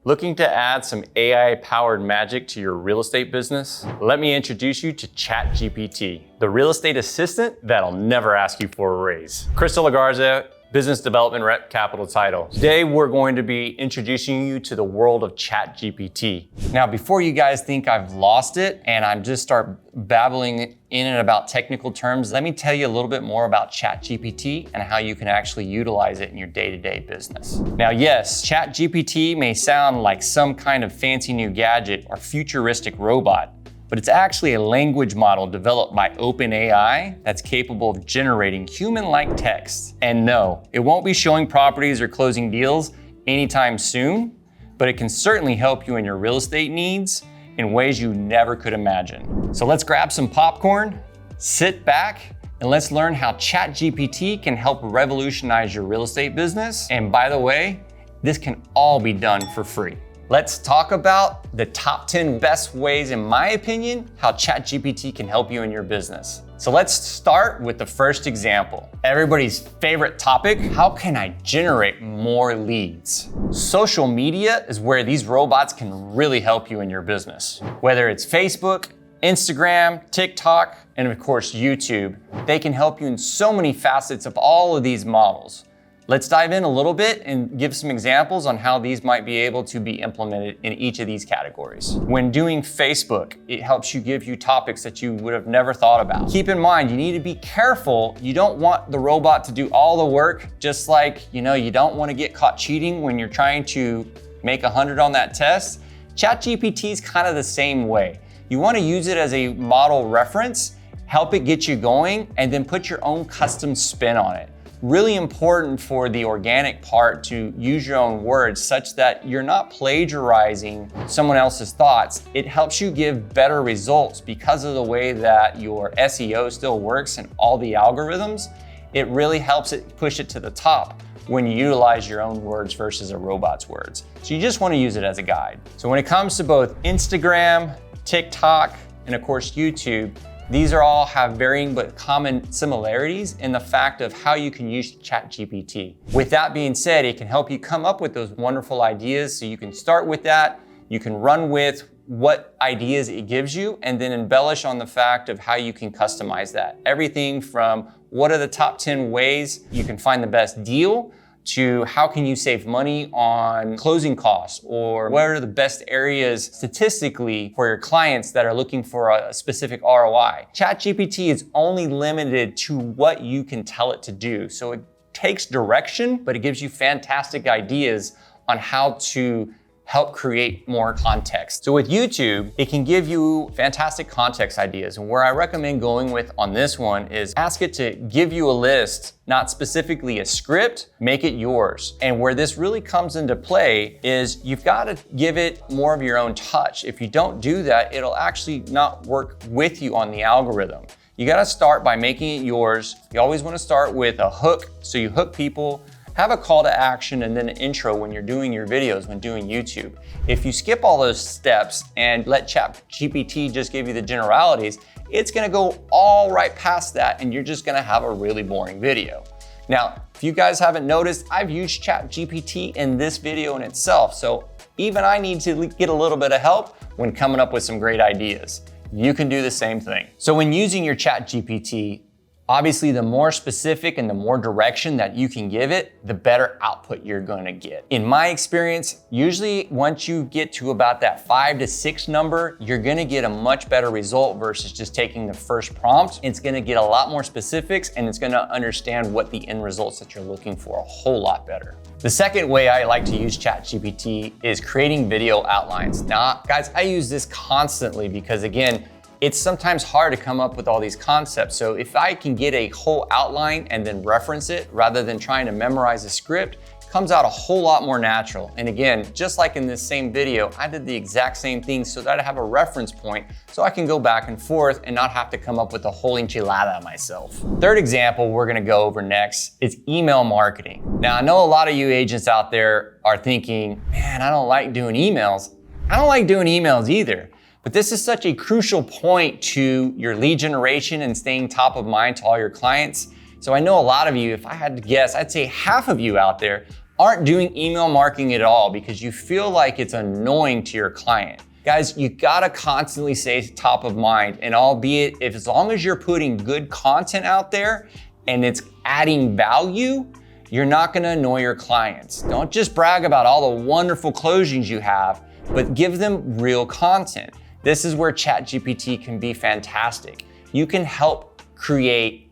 Looking to add some AI-powered magic to your real estate business? Let me introduce you to ChatGPT, the real estate assistant that'll never ask you for a raise. Crystal Lagarza, Business Development Rep, Capital Title. Today, we're going to be introducing you to the world of ChatGPT. Now, before you guys think I've lost it and I'm just start babbling in and about technical terms, let me tell you a little bit more about ChatGPT and how you can actually utilize it in your day-to-day business. Now, yes, ChatGPT may sound like some kind of fancy new gadget or futuristic robot, but it's actually a language model developed by OpenAI that's capable of generating human-like text. And no, it won't be showing properties or closing deals anytime soon, but it can certainly help you in your real estate needs in ways you never could imagine. So let's grab some popcorn, sit back, and let's learn how ChatGPT can help revolutionize your real estate business. And by the way, this can all be done for free. Let's talk about the top 10 best ways, in my opinion, how ChatGPT can help you in your business. So let's start with the first example. Everybody's favorite topic, how can I generate more leads? Social media is where these robots can really help you in your business. Whether it's Facebook, Instagram, TikTok, and of course, YouTube, they can help you in so many facets of all of these models. Let's dive in a little bit and give some examples on how these might be able to be implemented in each of these categories. When doing Facebook, it helps you give you topics that you would have never thought about. Keep in mind, you need to be careful. You don't want the robot to do all the work, just like, you don't want to get caught cheating when you're trying to make 100 on that test. ChatGPT is kind of the same way. You want to use it as a model reference, help it get you going, and then put your own custom spin on it. Really important for the organic part to use your own words such that you're not plagiarizing someone else's thoughts. It helps you give better results because of the way that your SEO still works and all the algorithms. It really helps it push it to the top when you utilize your own words versus a robot's words. So you just want to use it as a guide. So when it comes to both Instagram, TikTok, and of course YouTube, these are all have varying but common similarities in the fact of how you can use ChatGPT. With that being said, it can help you come up with those wonderful ideas. So you can start with that, you can run with what ideas it gives you, and then embellish on the fact of how you can customize that. Everything from what are the top 10 ways you can find the best deal, to how can you save money on closing costs, or what are the best areas statistically for your clients that are looking for a specific ROI. ChatGPT is only limited to what you can tell it to do. So it takes direction, but it gives you fantastic ideas on how to help create more context. So with YouTube, it can give you fantastic context ideas. And where I recommend going with on this one is ask it to give you a list, not specifically a script, make it yours. And where this really comes into play is you've got to give it more of your own touch. If you don't do that, it'll actually not work with you on the algorithm. You got to start by making it yours. You always want to start with a hook, so you hook people. Have a call to action and then an intro when you're doing your videos, when doing YouTube. If you skip all those steps and let ChatGPT just give you the generalities, it's gonna go all right past that and you're just gonna have a really boring video. Now, if you guys haven't noticed, I've used ChatGPT in this video in itself, so even I need to get a little bit of help when coming up with some great ideas. You can do the same thing. So when using your ChatGPT, obviously, the more specific and the more direction that you can give it, the better output you're going to get. In my experience, usually once you get to about that 5 to 6 number, you're going to get a much better result versus just taking the first prompt. It's going to get a lot more specifics and it's going to understand what the end results that you're looking for a whole lot better. The second way I like to use ChatGPT is creating video outlines. Now, guys, I use this constantly because again, it's sometimes hard to come up with all these concepts. So if I can get a whole outline and then reference it rather than trying to memorize a script, it comes out a whole lot more natural. And again, just like in this same video, I did the exact same thing so that I have a reference point so I can go back and forth and not have to come up with a whole enchilada myself. Third example we're gonna go over next is email marketing. Now, I know a lot of you agents out there are thinking, man, I don't like doing emails. I don't like doing emails either. But this is such a crucial point to your lead generation and staying top of mind to all your clients. So I know a lot of you, if I had to guess, I'd say half of you out there aren't doing email marketing at all because you feel like it's annoying to your client. Guys, you gotta constantly stay top of mind, and albeit if as long as you're putting good content out there and it's adding value, you're not gonna annoy your clients. Don't just brag about all the wonderful closings you have, but give them real content. This is where ChatGPT can be fantastic. You can help create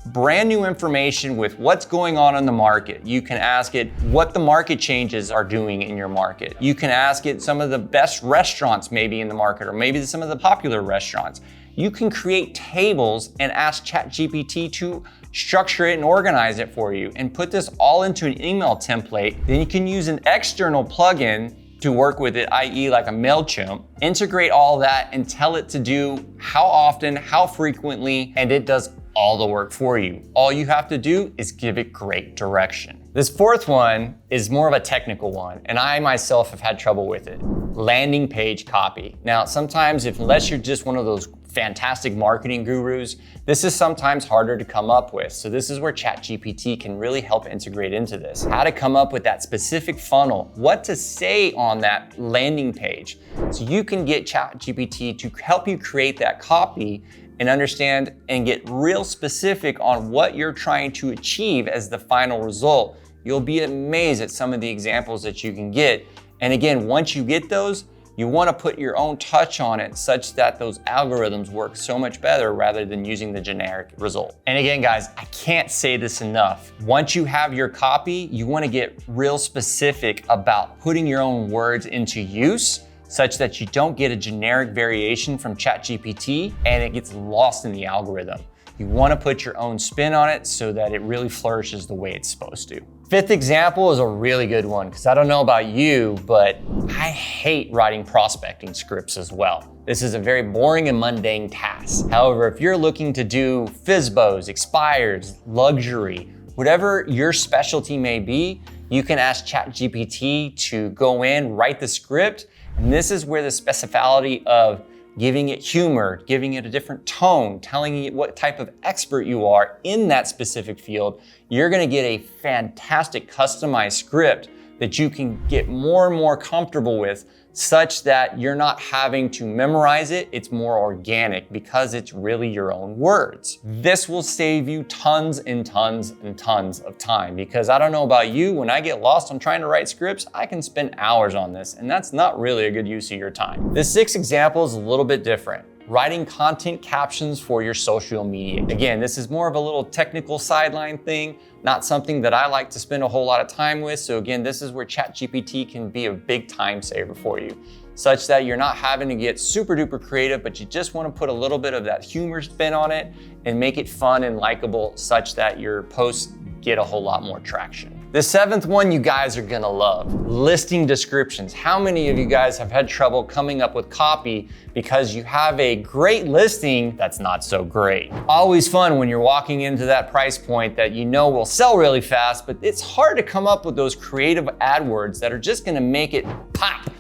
brand new information with what's going on in the market. You can ask it what the market changes are doing in your market. You can ask it some of the best restaurants maybe in the market, or maybe some of the popular restaurants. You can create tables and ask ChatGPT to structure it and organize it for you and put this all into an email template. Then you can use an external plugin to work with it, i.e. like a MailChimp, integrate all that and tell it to do how often, how frequently, and it does all the work for you. All you have to do is give it great direction. This fourth one is more of a technical one, and I myself have had trouble with it. Landing page copy. Now, sometimes unless you're just one of those fantastic marketing gurus, this is sometimes harder to come up with. So this is where ChatGPT can really help integrate into this. How to come up with that specific funnel, what to say on that landing page. So you can get ChatGPT to help you create that copy and understand and get real specific on what you're trying to achieve as the final result. You'll be amazed at some of the examples that you can get. And again, once you get those, you want to put your own touch on it such that those algorithms work so much better rather than using the generic result. And again, guys, I can't say this enough. Once you have your copy, you want to get real specific about putting your own words into use such that you don't get a generic variation from ChatGPT and it gets lost in the algorithm. You want to put your own spin on it so that it really flourishes the way it's supposed to. Fifth example is a really good one because I don't know about you, but I hate writing prospecting scripts as well. This is a very boring and mundane task. However, if you're looking to do FSBOs, expires, luxury, whatever your specialty may be, you can ask ChatGPT to go in, write the script, and this is where the specificity of giving it humor, giving it a different tone, telling it what type of expert you are in that specific field, you're gonna get a fantastic customized script that you can get more and more comfortable with such that you're not having to memorize it. It's more organic because it's really your own words. This will save you tons and tons and tons of time because I don't know about you, when I get lost on trying to write scripts, I can spend hours on this and that's not really a good use of your time. This sixth example is a little bit different. Writing content captions for your social media. Again, this is more of a little technical sideline thing, not something that I like to spend a whole lot of time with. So again, this is where ChatGPT can be a big time saver for you, such that you're not having to get super duper creative, but you just want to put a little bit of that humor spin on it and make it fun and likable such that your posts get a whole lot more traction. The seventh one you guys are gonna love, listing descriptions. How many of you guys have had trouble coming up with copy because you have a great listing that's not so great? Always fun when you're walking into that price point that you know will sell really fast, but it's hard to come up with those creative AdWords that are just gonna make it pop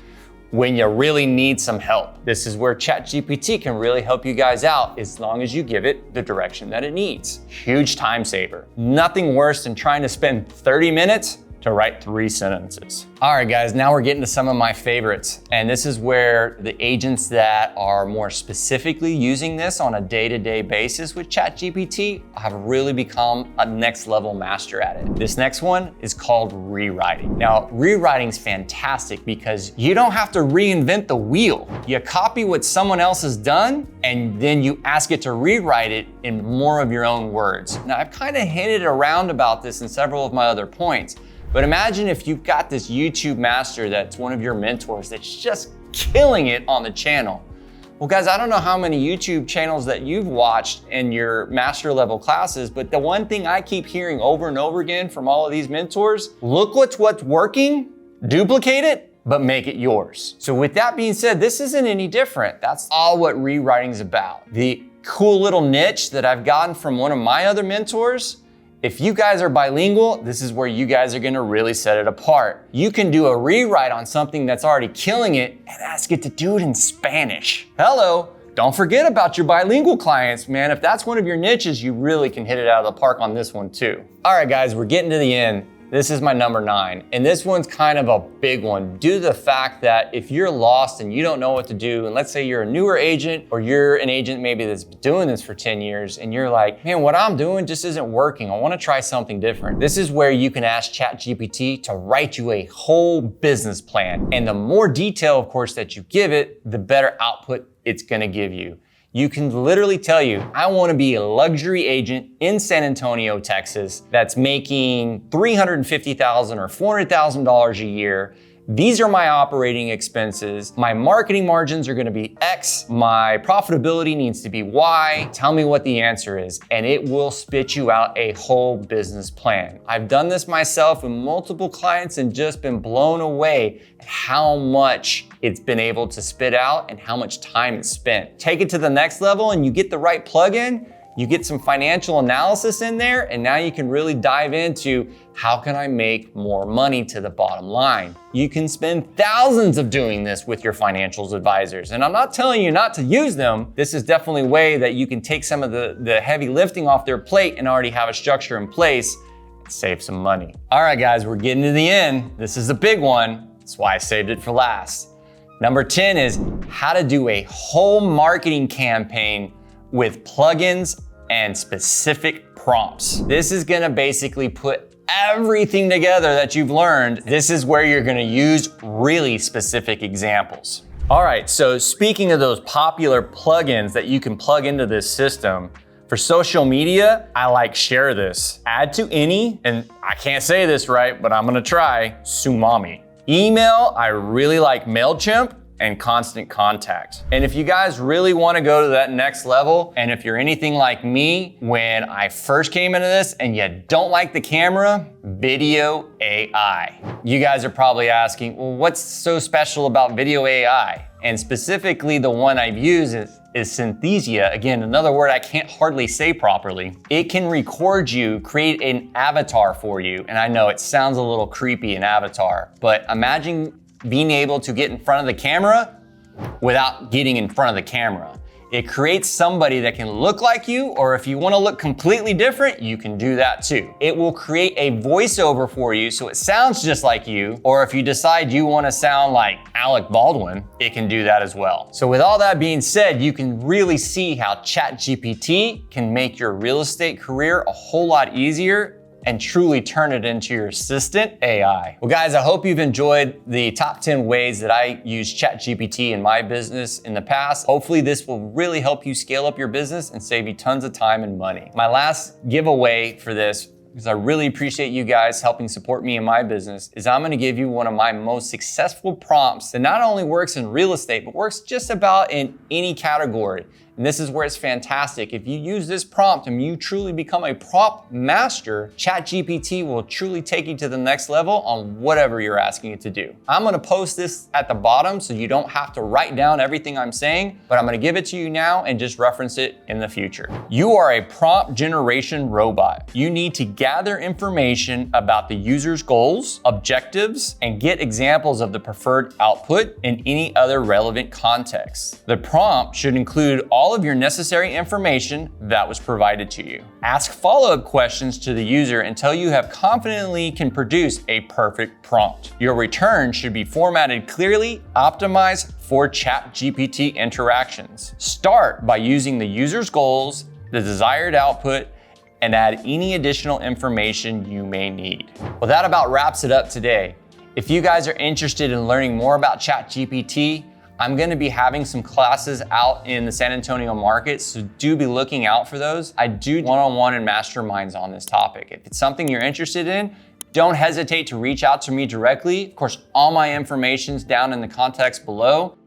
when you really need some help. This is where ChatGPT can really help you guys out as long as you give it the direction that it needs. Huge time saver. Nothing worse than trying to spend 30 minutes to write 3 sentences. All right, guys, now we're getting to some of my favorites. And this is where the agents that are more specifically using this on a day-to-day basis with ChatGPT have really become a next level master at it. This next one is called rewriting. Now, rewriting is fantastic because you don't have to reinvent the wheel. You copy what someone else has done and then you ask it to rewrite it in more of your own words. Now, I've kind of hinted around about this in several of my other points, but imagine if you've got this YouTube master that's one of your mentors that's just killing it on the channel. Well, guys, I don't know how many YouTube channels that you've watched in your master level classes, but the one thing I keep hearing over and over again from all of these mentors, look what's working, duplicate it, but make it yours. So with that being said, this isn't any different. That's all what rewriting is about. The cool little niche that I've gotten from one of my other mentors, if you guys are bilingual, this is where you guys are gonna really set it apart. You can do a rewrite on something that's already killing it and ask it to do it in Spanish. Hello, don't forget about your bilingual clients, man. If that's one of your niches, you really can hit it out of the park on this one too. All right, guys, we're getting to the end. This is my number 9. And this one's kind of a big one due to the fact that if you're lost and you don't know what to do, and let's say you're a newer agent or you're an agent maybe that's been doing this for 10 years and you're like, man, what I'm doing just isn't working. I want to try something different. This is where you can ask ChatGPT to write you a whole business plan. And the more detail, of course, that you give it, the better output it's going to give you. You can literally tell you, I want to be a luxury agent in San Antonio, Texas, that's making $350,000 or $400,000 a year. These are my operating expenses. My marketing margins are gonna be X. My profitability needs to be Y. Tell me what the answer is, and it will spit you out a whole business plan. I've done this myself with multiple clients and just been blown away at how much it's been able to spit out and how much time it's spent. Take it to the next level and you get the right plugin, you get some financial analysis in there, and now you can really dive into how can I make more money to the bottom line. You can spend thousands of doing this with your financials advisors. And I'm not telling you not to use them. This is definitely a way that you can take some of the heavy lifting off their plate and already have a structure in place and save some money. All right, guys, we're getting to the end. This is a big one. That's why I saved it for last. Number 10 is how to do a whole marketing campaign with plugins and specific prompts. This is gonna basically put everything together that you've learned. This is where you're gonna use really specific examples. All right, so speaking of those popular plugins that you can plug into this system, for social media, I like Share This, Add to Any, and I can't say this right, but I'm gonna try, Sumami. Email, I really like MailChimp and Constant Contact. And if you guys really wanna go to that next level, and if you're anything like me, when I first came into this and you don't like the camera, Video AI. You guys are probably asking, well, what's so special about Video AI? And specifically the one I've used is Synthesia. Again, another word I can't hardly say properly. It can record you, create an avatar for you. And I know it sounds a little creepy, an avatar, but imagine being able to get in front of the camera without getting in front of the camera. It creates somebody that can look like you, or if you want to look completely different, you can do that too. It will create a voiceover for you so it sounds just like you, or if you decide you want to sound like Alec Baldwin, it can do that as well. So with all that being said, you can really see how ChatGPT can make your real estate career a whole lot easier and truly turn it into your assistant AI. Well, guys, I hope you've enjoyed the top 10 ways that I use ChatGPT in my business in the past. Hopefully this will really help you scale up your business and save you tons of time and money. My last giveaway for this, because I really appreciate you guys helping support me in my business, is I'm gonna give you one of my most successful prompts that not only works in real estate, but works just about in any category. And this is where it's fantastic. If you use this prompt and you truly become a prompt master, ChatGPT will truly take you to the next level on whatever you're asking it to do. I'm gonna post this at the bottom so you don't have to write down everything I'm saying, but I'm gonna give it to you now and just reference it in the future. You are a prompt generation robot. You need to gather information about the user's goals, objectives, and get examples of the preferred output in any other relevant context. The prompt should include all of your necessary information that was provided to you. Ask follow-up questions to the user until you have confidently can produce a perfect prompt. Your return should be formatted clearly, optimized for ChatGPT interactions. Start by using the user's goals, the desired output, and add any additional information you may need. Well, that about wraps it up today. If you guys are interested in learning more about ChatGPT, I'm gonna be having some classes out in the San Antonio market, so do be looking out for those. I do one-on-one and masterminds on this topic. If it's something you're interested in, don't hesitate to reach out to me directly. Of course, all my information's down in the context below.